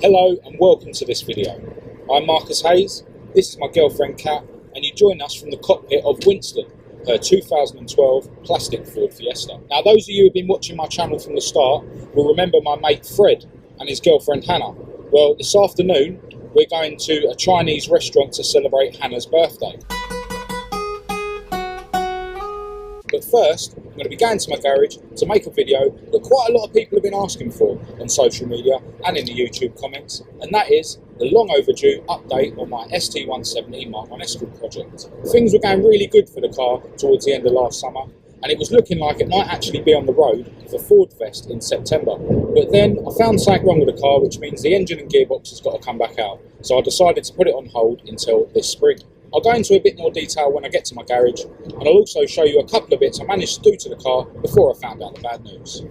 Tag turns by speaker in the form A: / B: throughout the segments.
A: Hello and welcome to this video. I'm Marcus Hayes, this is my girlfriend Kat, and you join us from the cockpit of Winston, her 2012 plastic Ford Fiesta. Now those of you who have been watching my channel from the start will remember my mate Fred and his girlfriend Hannah. Well, this afternoon we're going to a Chinese restaurant to celebrate Hannah's birthday. But first, I'm going to be going to my garage to make a video that quite a lot of people have been asking for on social media and in the YouTube comments, and that is the long overdue update on my St170 Mk1 Escort project. Things were going really good for the car towards the end of last summer, and it was looking like it might actually be on the road for Ford Fest in September. But then I found something wrong with the car, which means the engine and gearbox has got to come back out. So I decided to put it on hold until this spring. I'll go into a bit more detail when I get to my garage, and I'll also show you a couple of bits I managed to do to the car before I found out the bad news.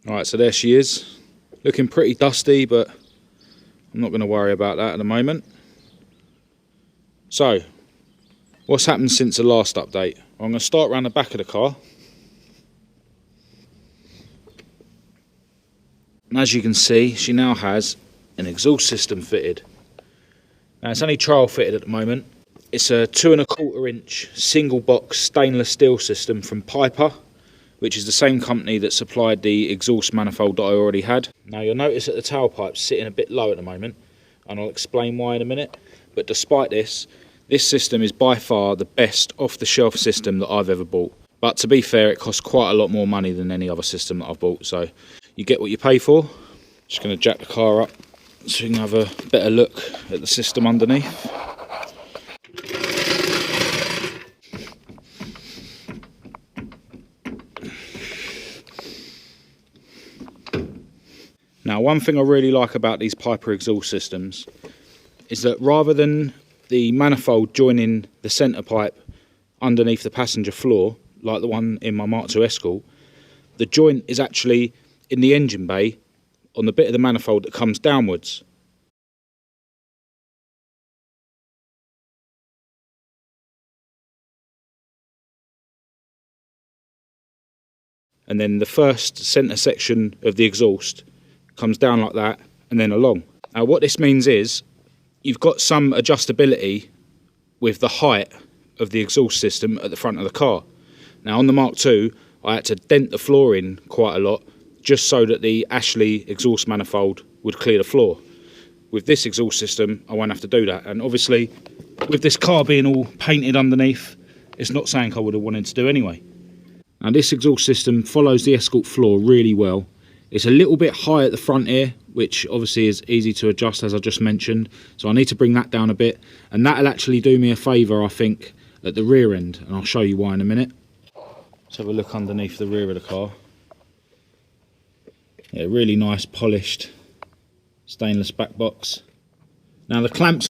A: Alright, so there she is, looking pretty dusty, but I'm not going to worry about that at the moment. So, what's happened since the last update? I'm going to start around the back of the car. And as you can see, she now has an exhaust system fitted. Now it's only trial fitted at the moment. It's a 2¼ inch single box stainless steel system from Piper, which is the same company that supplied the exhaust manifold that I already had. Now you'll notice that the tailpipe's sitting a bit low at the moment, and I'll explain why in a minute. But despite this, this system is by far the best off-the-shelf system that I've ever bought. But to be fair, it costs quite a lot more money than any other system that I've bought, so you get what you pay for. Just going to jack the car up so you can have a better look at the system underneath. Now, one thing I really like about these Piper exhaust systems is that rather than the manifold joining the centre pipe underneath the passenger floor, like the one in my Mark II Escort, the joint is actually in the engine bay on the bit of the manifold that comes downwards. And then the first centre section of the exhaust comes down like that and then along. Now what this means is you've got some adjustability with the height of the exhaust system at the front of the car. Now on the Mark II I had to dent the floor in quite a lot just so that the Ashley exhaust manifold would clear the floor. With this exhaust system I won't have to do that, and obviously with this car being all painted underneath, it's not something I would have wanted to do anyway. Now this exhaust system follows the Escort floor really well. It's a little bit high at the front here, which obviously is easy to adjust as I just mentioned, so I need to bring that down a bit, and that'll actually do me a favour I think at the rear end, and I'll show you why in a minute. Let's have a look underneath the rear of the car. Yeah, really nice polished stainless back box. Now the clamps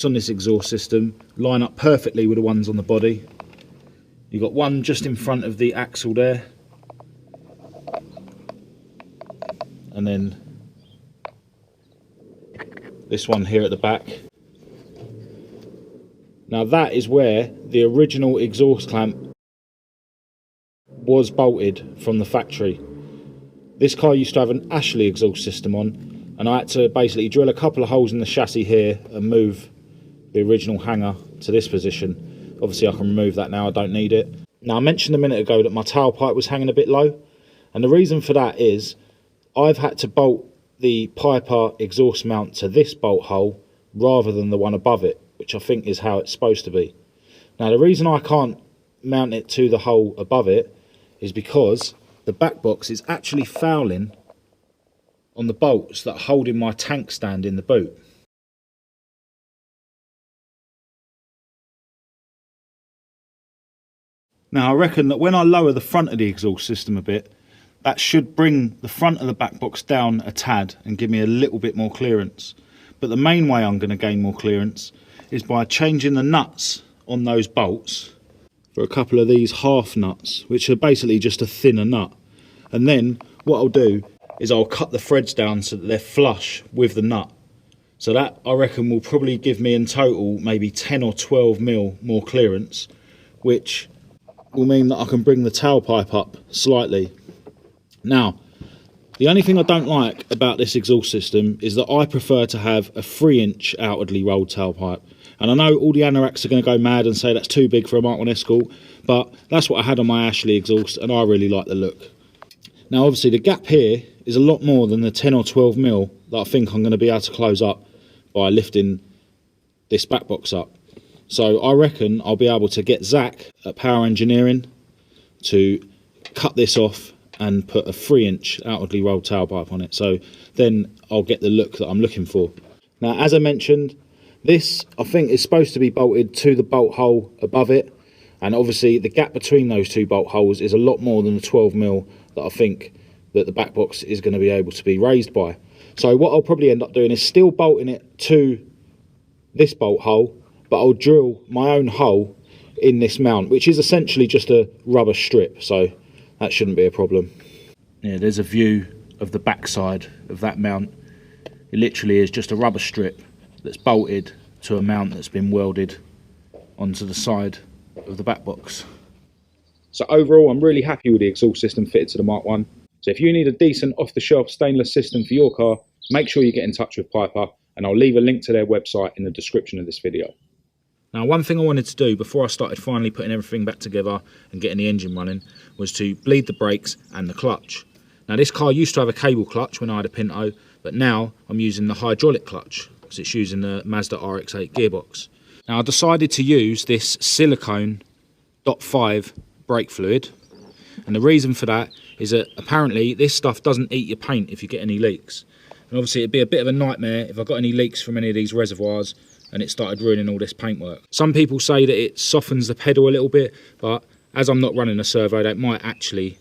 A: on this exhaust system line up perfectly with the ones on the body. You've got one just in front of the axle there, and then this one here at the back. Now that is where the original exhaust clamp was bolted from the factory. This car used to have an Ashley exhaust system on, and I had to basically drill a couple of holes in the chassis here and move the original hanger to this position. Obviously I can remove that now, I don't need it. Now I mentioned a minute ago that my tailpipe was hanging a bit low, and the reason for that is I've had to bolt the Piper exhaust mount to this bolt hole rather than the one above it, which I think is how it's supposed to be. Now the reason I can't mount it to the hole above it is because the back box is actually fouling on the bolts that are holding my tank stand in the boot. Now I reckon that when I lower the front of the exhaust system a bit, that should bring the front of the back box down a tad and give me a little bit more clearance. But the main way I'm going to gain more clearance is by changing the nuts on those bolts for a couple of these half nuts, which are basically just a thinner nut. And then what I'll do is I'll cut the threads down so that they're flush with the nut. So that, I reckon, will probably give me in total maybe 10 or 12 mil more clearance, which will mean that I can bring the tailpipe up slightly. Now, the only thing I don't like about this exhaust system is that I prefer to have a 3-inch outwardly rolled tailpipe. And I know all the anoraks are going to go mad and say that's too big for a Mk1 Escort, but that's what I had on my Ashley exhaust and I really like the look. Now obviously the gap here is a lot more than the 10 or 12 mil that I think I'm going to be able to close up by lifting this back box up. So I reckon I'll be able to get Zach at Power Engineering to cut this off and put a 3-inch outwardly rolled tailpipe on it. So then I'll get the look that I'm looking for. Now, as I mentioned, this I think is supposed to be bolted to the bolt hole above it. And obviously the gap between those two bolt holes is a lot more than the 12 mil that I think that the back box is going to be able to be raised by. So what I'll probably end up doing is still bolting it to this bolt hole, but I'll drill my own hole in this mount, which is essentially just a rubber strip. So that shouldn't be a problem. Yeah, there's a view of the back side of that mount. It literally is just a rubber strip that's bolted to a mount that's been welded onto the side of the back box. So overall, I'm really happy with the exhaust system fitted to the Mk1. So if you need a decent off-the-shelf stainless system for your car, make sure you get in touch with Piper, and I'll leave a link to their website in the description of this video. Now, one thing I wanted to do before I started finally putting everything back together and getting the engine running was to bleed the brakes and the clutch. Now, this car used to have a cable clutch when I had a Pinto, but now I'm using the hydraulic clutch because it's using the Mazda RX-8 gearbox. Now, I decided to use this silicone .5 brake fluid, and the reason for that is that apparently this stuff doesn't eat your paint if you get any leaks. And obviously it'd be a bit of a nightmare if I got any leaks from any of these reservoirs and it started ruining all this paintwork. Some people say that it softens the pedal a little bit, but as I'm not running a servo, that might actually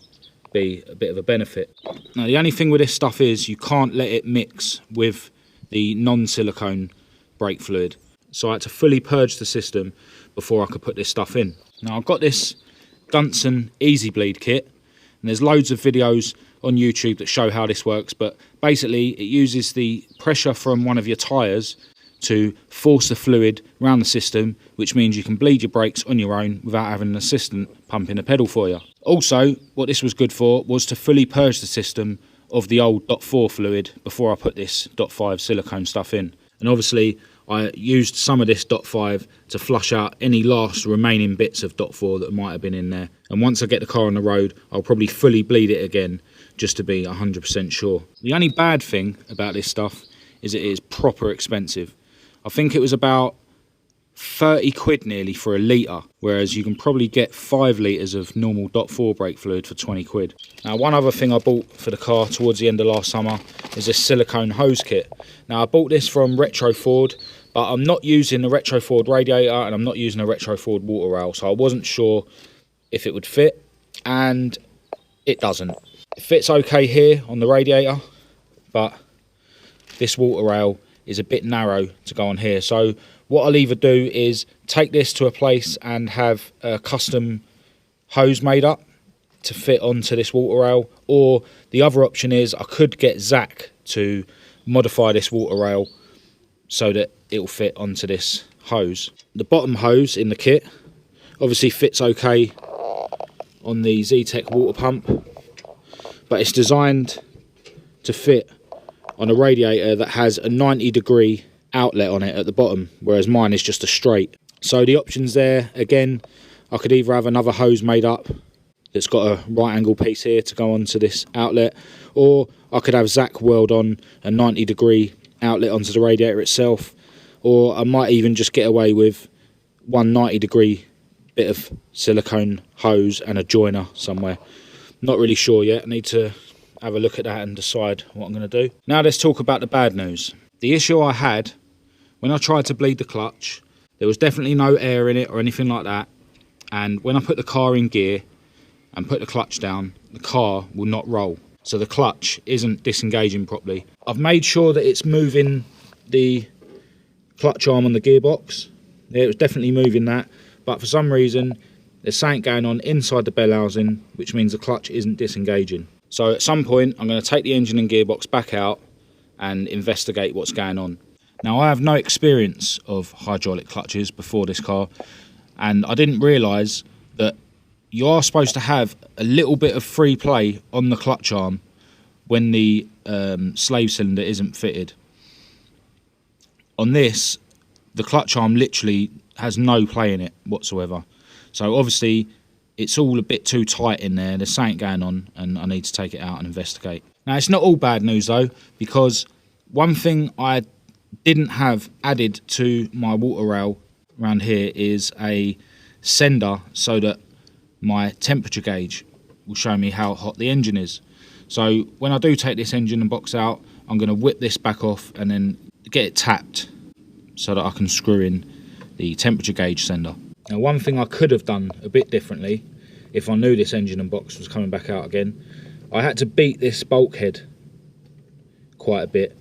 A: be a bit of a benefit. Now, the only thing with this stuff is you can't let it mix with the non-silicone brake fluid. So I had to fully purge the system before I could put this stuff in. Now, I've got this Gunson Easy Bleed kit, and there's loads of videos on YouTube that show how this works, but basically it uses the pressure from one of your tyres to force the fluid around the system, which means you can bleed your brakes on your own without having an assistant pumping the pedal for you. Also, what this was good for was to fully purge the system of the old .4 fluid before I put this .5 silicone stuff in. And obviously I used some of this .5 to flush out any last remaining bits of .4 that might have been in there. And once I get the car on the road, I'll probably fully bleed it again just to be 100% sure. The only bad thing about this stuff is it is proper expensive. I think it was about 30 quid nearly for a litre, whereas you can probably get 5 litres of normal .4 brake fluid for 20 quid. Now, one other thing I bought for the car towards the end of last summer is this silicone hose kit. Now, I bought this from Retro Ford, but I'm not using the Retro Ford radiator and I'm not using a Retro Ford water rail, so I wasn't sure if it would fit, and it doesn't. It fits okay here on the radiator, but this water rail is a bit narrow to go on here. So what I'll either do is take this to a place and have a custom hose made up to fit onto this water rail, or the other option is I could get Zach to modify this water rail so that it will fit onto this hose. The bottom hose in the kit obviously fits okay on the Z-Tech water pump, but it's designed to fit on a radiator that has a 90-degree outlet on it at the bottom, whereas mine is just a straight. So the options there, again, I could either have another hose made up that's got a right angle piece here to go onto this outlet, or I could have Zach weld on a 90-degree outlet onto the radiator itself, or I might even just get away with one 90-degree bit of silicone hose and a joiner somewhere. Not really sure yet. I need to have a look at that and decide what I'm going to do. Now let's talk about the bad news. The issue I had when I tried to bleed the clutch, there was definitely no air in it or anything like that, and when I put the car in gear, and put the clutch down, the car will not roll. So the clutch isn't disengaging properly. I've made sure that it's moving the clutch arm on the gearbox. Yeah, it was definitely moving that, but for some reason there's something going on inside the bell housing, which means the clutch isn't disengaging. So at some point I'm going to take the engine and gearbox back out and investigate what's going on. Now, I have no experience of hydraulic clutches before this car, and I didn't realise that you are supposed to have a little bit of free play on the clutch arm when the slave cylinder isn't fitted. On this, the clutch arm literally has no play in it whatsoever. So obviously it's all a bit too tight in there. There's something going on and I need to take it out and investigate. Now, it's not all bad news though, because one thing I didn't have added to my water rail around here is a sender so that my temperature gauge will show me how hot the engine is. So when I do take this engine and box out, I'm going to whip this back off and then get it tapped so that I can screw in the temperature gauge sender. Now, one thing I could have done a bit differently if I knew this engine and box was coming back out again, I had to beat this bulkhead quite a bit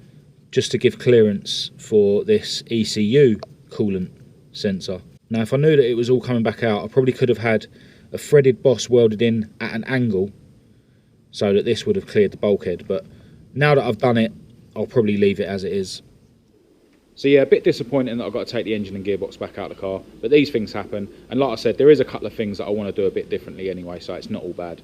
A: just to give clearance for this ECU coolant sensor. Now, if I knew that it was all coming back out, I probably could have had a threaded boss welded in at an angle so that this would have cleared the bulkhead, but now that I've done it, I'll probably leave it as it is. So yeah, a bit disappointing that I've got to take the engine and gearbox back out of the car, but these things happen, and like I said, there is a couple of things that I want to do a bit differently anyway, so it's not all bad.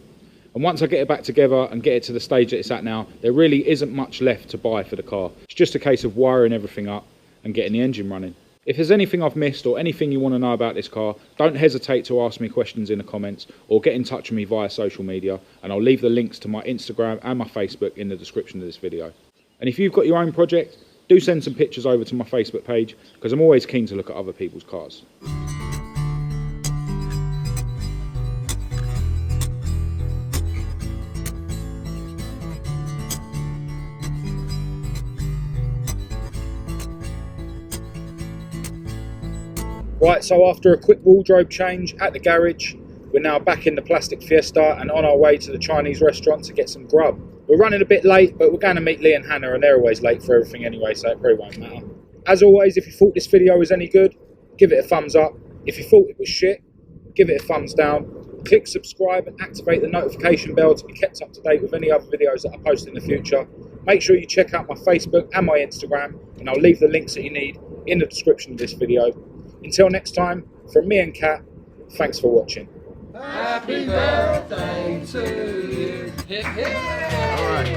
A: And once I get it back together and get it to the stage that it's at now, there really isn't much left to buy for the car. It's just a case of wiring everything up and getting the engine running. If there's anything I've missed or anything you want to know about this car, don't hesitate to ask me questions in the comments or get in touch with me via social media, and I'll leave the links to my Instagram and my Facebook in the description of this video. And if you've got your own project, do send some pictures over to my Facebook page, because I'm always keen to look at other people's cars. Right, so after a quick wardrobe change at the garage, we're now back in the plastic Fiesta and on our way to the Chinese restaurant to get some grub. We're running a bit late, but we're going to meet Lee and Hannah, and they're always late for everything anyway, so it probably won't matter. As always, if you thought this video was any good, give it a thumbs up. If you thought it was shit, give it a thumbs down. Click subscribe and activate the notification bell to be kept up to date with any other videos that I post in the future. Make sure you check out my Facebook and my Instagram, and I'll leave the links that you need in the description of this video. Until next time, from me and Kat, thanks for watching.
B: Happy birthday to you. Hip hip. All right.